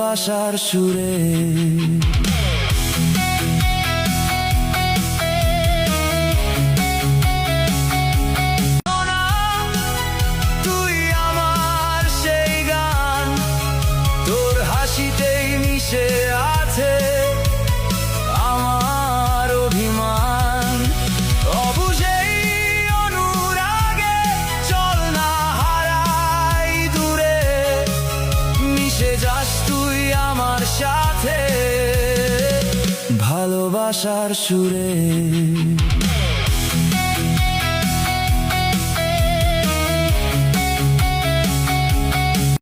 ভালোবাসার সুরে। তুই আমার সেই গান, তোর হাসিতেই মিশে আছে আমার অভিমান। অবুঝেই অনুরাগে চল না হারাই দূরে, মিশে যাস তুই আমার সাথে ভালোবাসার সুরে।